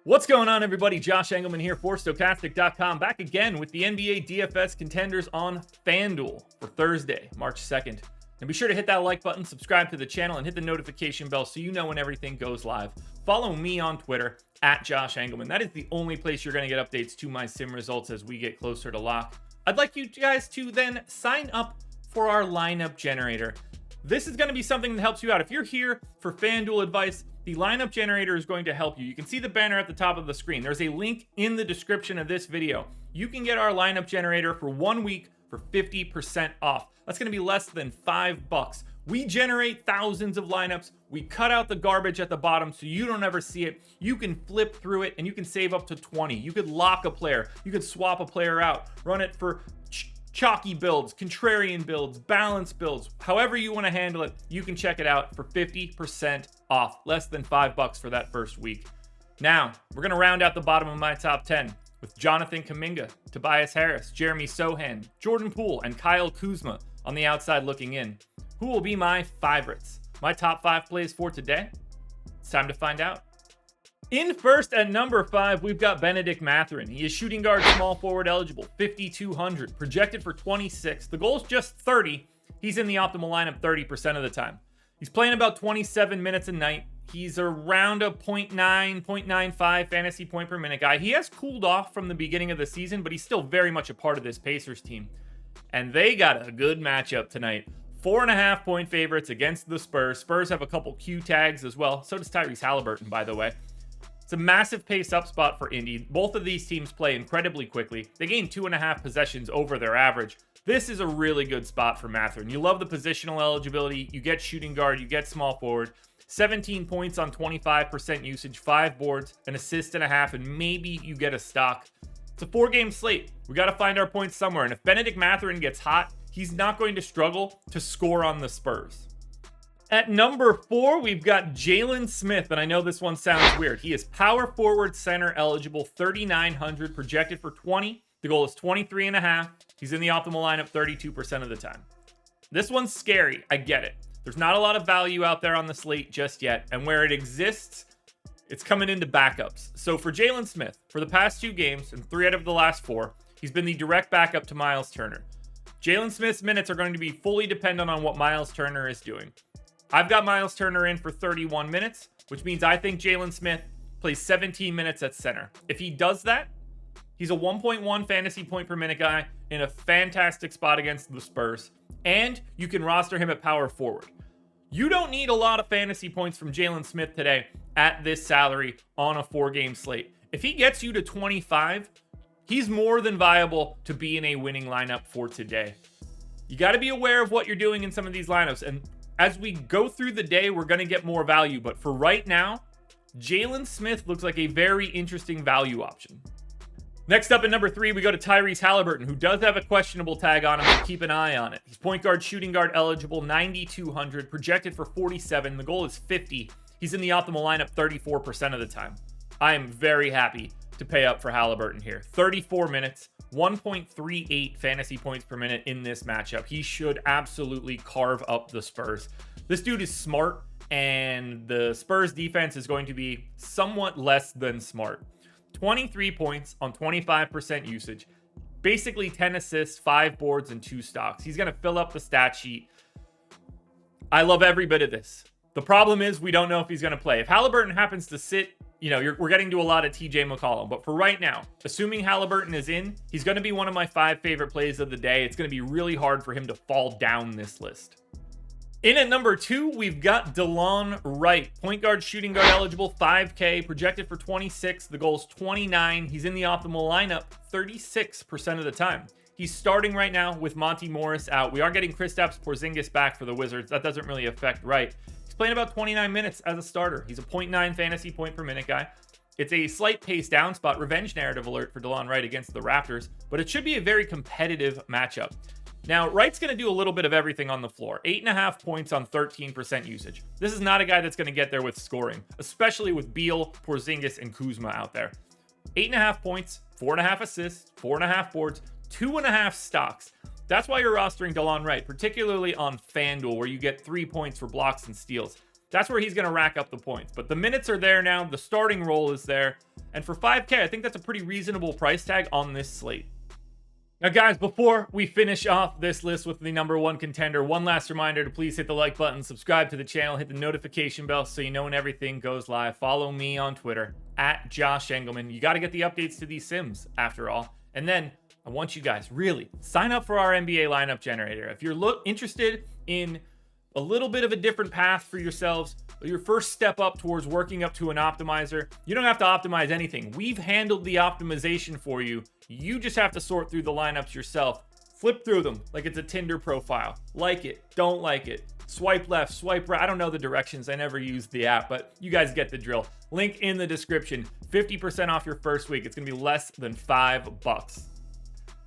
What's going on, everybody? Josh Engleman here for Stokastic.com, back again with the NBA DFS contenders on FanDuel for Thursday, March 2nd. And be sure to hit that like button, subscribe to the channel, and hit the notification bell so you know when everything goes live. Follow me on Twitter, @Josh Engleman. That is the only place you're going to get updates to my sim results as we get closer to lock. I'd like you guys to then sign up for our lineup generator. This is going to be something that helps you out. If you're here for FanDuel advice, the lineup generator is going to help you. You can see the banner at the top of the screen. There's a link in the description of this video. You can get our lineup generator for 1 week for 50% off. That's going to be less than $5. We generate thousands of lineups. We cut out the garbage at the bottom so you don't ever see it. You can flip through it and you can save up to 20. You could lock a player. You could swap a player out. Run it for chalky builds, contrarian builds, balanced builds, however you want to handle it. You can check it out for 50% off, less than $5 for that first week. Now, we're going to round out the bottom of my top 10 with Jonathan Kuminga, Tobias Harris, Jeremy Sohan, Jordan Poole, and Kyle Kuzma on the outside looking in. Who will be my favorites? My top 5 plays for today? It's time to find out. In first at number 5, we've got MATHURIN. He is shooting guard, small forward eligible, 5,200, projected for 26. The goal is just 30. He's in the optimal lineup 30% of the time. He's playing about 27 minutes a night. He's around a 0.95 fantasy point per minute guy. He has cooled off from the beginning of the season, but he's still very much a part of this Pacers team. And they got a good matchup tonight. 4.5 point favorites against the Spurs. Spurs have a couple Q tags as well. So does TYRESE HALIBURTON, by the way. It's a massive pace up spot for Indy. Both of these teams play incredibly quickly. They gain 2.5 possessions over their average. This is a really good spot for MATHURIN. You love the positional eligibility. You get shooting guard. You get small forward. 17 points on 25% usage, 5 boards, an assist and a half, and maybe you get a stock. It's a 4-game slate. We got to find our points somewhere. And if MATHURIN gets hot, he's not going to struggle to score on the Spurs. At number 4, we've got JALEN Smith, and I know this one sounds weird. He is power forward center eligible, 3,900, projected for 20. The goal is 23.5. He's in the optimal lineup 32% of the time. This one's scary. I get it. There's not a lot of value out there on the slate just yet, and where it exists, it's coming into backups. So for JALEN Smith, for the past 2 games and 3 out of the last 4, he's been the direct backup to Miles Turner. JALEN Smith's minutes are going to be fully dependent on what Miles Turner is doing. I've got Miles Turner in for 31 minutes, which means I think JALEN Smith plays 17 minutes at center. If he does that, he's a 1.1 fantasy point per minute guy in a fantastic spot against the Spurs, and you can roster him at power forward. You don't need a lot of fantasy points from JALEN Smith today at this salary on a 4-game slate. If he gets you to 25, he's more than viable to be in a winning lineup for today. You got to be aware of what you're doing in some of these lineups, and as we go through the day, we're going to get more value. But for right now, JALEN Smith looks like a very interesting value option. Next up at number 3, we go to TYRESE HALIBURTON, who does have a questionable tag on him, so keep an eye on it. He's point guard, shooting guard eligible, 9,200, projected for 47. The goal is 50. He's in the optimal lineup 34% of the time. I am very happy to pay up for HALIBURTON here. 34 minutes. 1.38 fantasy points per minute in this matchup. He should absolutely carve up the Spurs. This dude is smart, and the Spurs defense is going to be somewhat less than smart. 23 points on 25% usage. Basically 10 assists, 5 boards, and 2 stocks. He's going to fill up the stat sheet. I love every bit of this. The problem is we don't know if he's going to play. If HALIBURTON happens to sit, we're getting to a lot of TJ McCollum. But for right now, assuming HALIBURTON is in, he's going to be one of my 5 favorite plays of the day. It's going to be really hard for him to fall down this list. In at number 2, we've got DELON WRIGHT. Point guard, shooting guard eligible, 5K, projected for 26. The goal's 29. He's in the optimal lineup 36% of the time. He's starting right now with Monty Morris out. We are getting Kristaps Porzingis back for the Wizards. That doesn't really affect Wright. He's playing about 29 minutes as a starter. He's a 0.9 fantasy point per minute guy. It's a slight pace down spot, revenge narrative alert for DELON WRIGHT against the Raptors, but it should be a very competitive matchup. Now, Wright's going to do a little bit of everything on the floor. 8.5 points on 13% usage. This is not a guy that's going to get there with scoring, especially with Beal, Porzingis, and Kuzma out there. 8.5 points, 4.5 assists, 4.5 boards, 2.5 stocks. That's why you're rostering DELON WRIGHT, particularly on FanDuel, where you get 3 points for blocks and steals. That's where he's going to rack up the points. But the minutes are there now. The starting role is there. And for 5K, I think that's a pretty reasonable price tag on this slate. Now, guys, before we finish off this list with the number 1 contender, one last reminder to please hit the like button, subscribe to the channel, hit the notification bell so you know when everything goes live. Follow me on Twitter, @Josh Engleman. You got to get the updates to these sims, after all. And then I want you guys, really, sign up for our NBA lineup generator. If you're interested in a little bit of a different path for yourselves, your first step up towards working up to an optimizer, you don't have to optimize anything. We've handled the optimization for you. You just have to sort through the lineups yourself. Flip through them like it's a Tinder profile. Like it, don't like it. Swipe left, swipe right. I don't know the directions. I never used the app, but you guys get the drill. Link in the description. 50% off your first week. It's going to be less than $5.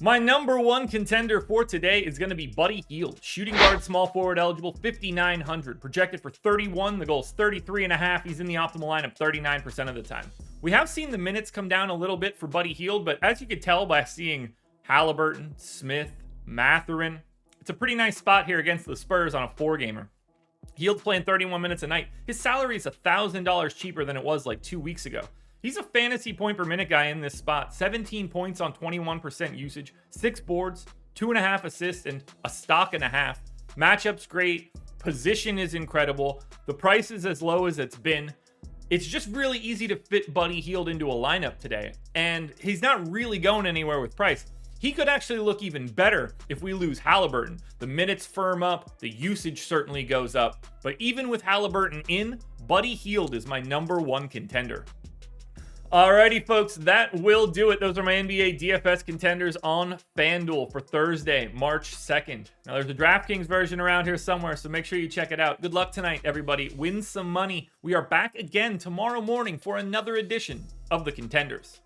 My number 1 contender for today is going to be Buddy HIELD. Shooting guard, small forward eligible, 5,900. Projected for 31. The goal is 33.5. He's in the optimal lineup 39% of the time. We have seen the minutes come down a little bit for Buddy HIELD, but as you could tell by seeing HALIBURTON, Smith, MATHURIN, it's a pretty nice spot here against the Spurs on a 4-gamer. HIELD's playing 31 minutes a night. His salary is $1,000 cheaper than it was like 2 weeks ago. He's a fantasy point per minute guy in this spot. 17 points on 21% usage, 6 boards, 2.5 assists, and a stock and a half. Matchup's great. Position is incredible. The price is as low as it's been. It's just really easy to fit Buddy HIELD into a lineup today. And he's not really going anywhere with price. He could actually look even better if we lose HALIBURTON. The minutes firm up, the usage certainly goes up. But even with HALIBURTON in, Buddy HIELD is my number 1 contender. Alrighty, folks, that will do it. Those are my NBA DFS contenders on FanDuel for Thursday, March 2nd. Now, there's a DraftKings version around here somewhere, so make sure you check it out. Good luck tonight, everybody. Win some money. We are back again tomorrow morning for another edition of the Contenders.